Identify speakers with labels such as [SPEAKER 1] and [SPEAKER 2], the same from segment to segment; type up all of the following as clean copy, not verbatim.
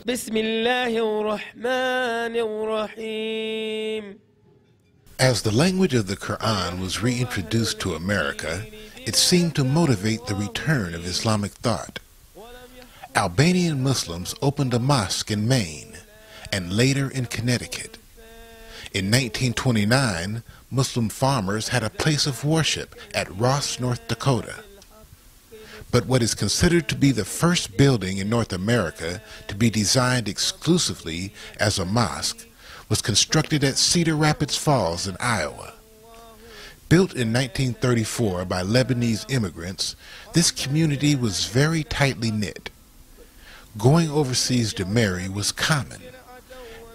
[SPEAKER 1] بسم الله الرحمن الرحيم.
[SPEAKER 2] As the language of the Quran was reintroduced to America, it seemed to motivate the return of Islamic thought. Albanian Muslims opened a mosque in Maine and later in Connecticut. In 1929, Muslim farmers had a place of worship at Ross, North Dakota. But what is considered to be the first building in North America to be designed exclusively as a mosque was constructed at Cedar Rapids Falls in Iowa. Built in 1934 by Lebanese immigrants, this community was very tightly knit. Going overseas to marry was common.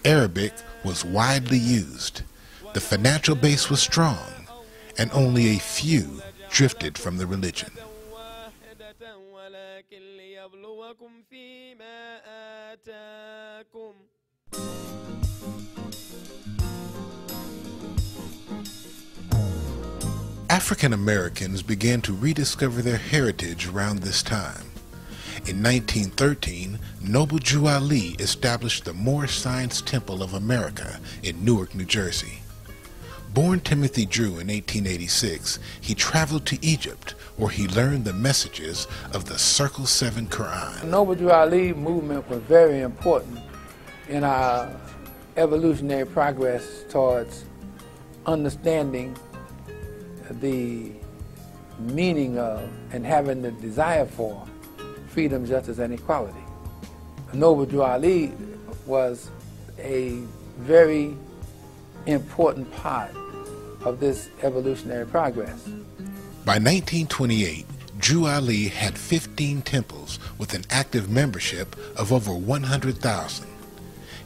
[SPEAKER 2] Arabic was widely used. The financial base was strong, and only a few drifted from the religion. African Americans began to rediscover their heritage around this time. In 1913, Noble Drew Ali established the Moorish Science Temple of America in Newark, New Jersey. Born Timothy Drew in 1886, he traveled to Egypt, where he learned the messages of the Circle 7 Quran.
[SPEAKER 3] The Noble Drew Ali movement was very important in our evolutionary progress towards understanding the meaning of and having the desire for freedom, justice, and equality. The Noble Drew Ali was a very important part of this evolutionary progress.
[SPEAKER 2] By 1928, Drew Ali had 15 temples with an active membership of over 100,000.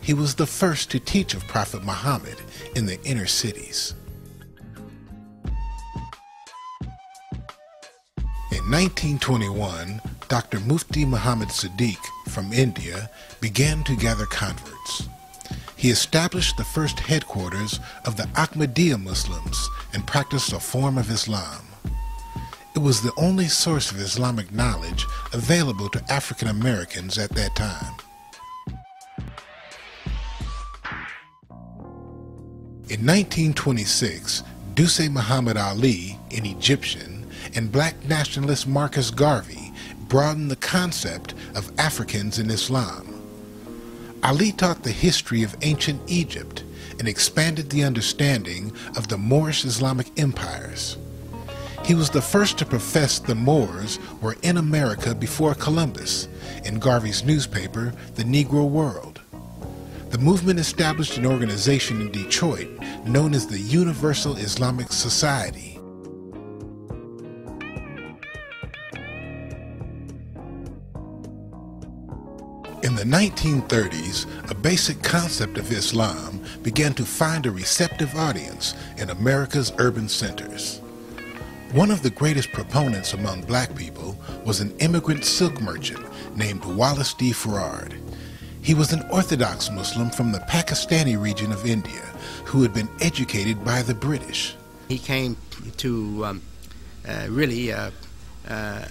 [SPEAKER 2] He was the first to teach of Prophet Muhammad in the inner cities. In 1921, Dr. Mufti Muhammad Siddiq from India began to gather converts. He established the first headquarters of the Ahmadiyya Muslims and practiced a form of Islam. It was the only source of Islamic knowledge available to African Americans at that time. In 1926, Duse Muhammad Ali, an Egyptian, and black nationalist Marcus Garvey broadened the concept of Africans in Islam. Ali taught the history of ancient Egypt and expanded the understanding of the Moorish Islamic empires. He was the first to profess the Moors were in America before Columbus in Garvey's newspaper, The Negro World. The movement established an organization in Detroit known as the Universal Islamic Society. In the 1930s, a basic concept of Islam began to find a receptive audience in America's urban centers. One of the greatest proponents among black people was an immigrant silk merchant named Wallace D. Farrard. He was an Orthodox Muslim from the Pakistani region of India who had been educated by the British.
[SPEAKER 4] He came to really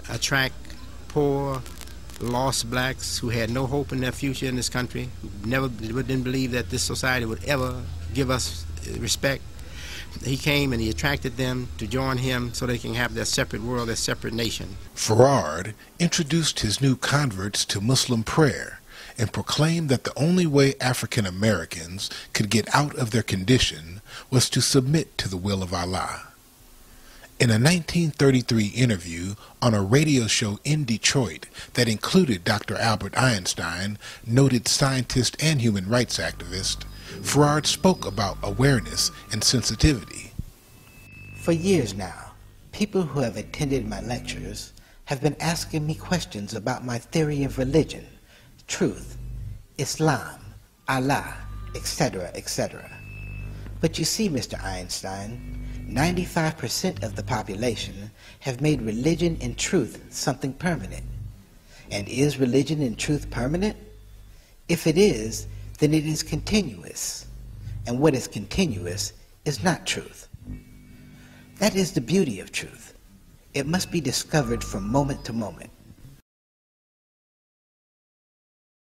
[SPEAKER 4] attract poor, lost blacks who had no hope in their future in this country, who didn't believe that this society would ever give us respect. He came and he attracted them to join him so they can have their separate world, their separate nation.
[SPEAKER 2] Farrard introduced his new converts to Muslim prayer and proclaimed that the only way African Americans could get out of their condition was to submit to the will of Allah. In a 1933 interview on a radio show in Detroit that included Dr. Albert Einstein, noted scientist and human rights activist, Farrard spoke about awareness and sensitivity.
[SPEAKER 5] For years now, people who have attended my lectures have been asking me questions about my theory of religion, truth, Islam, Allah, etc., etc. But you see, Mr. Einstein, 95% of the population have made religion and truth something permanent. And is religion and truth permanent? If it is, then it is continuous. And what is continuous is not truth. That is the beauty of truth. It must be discovered from moment to moment.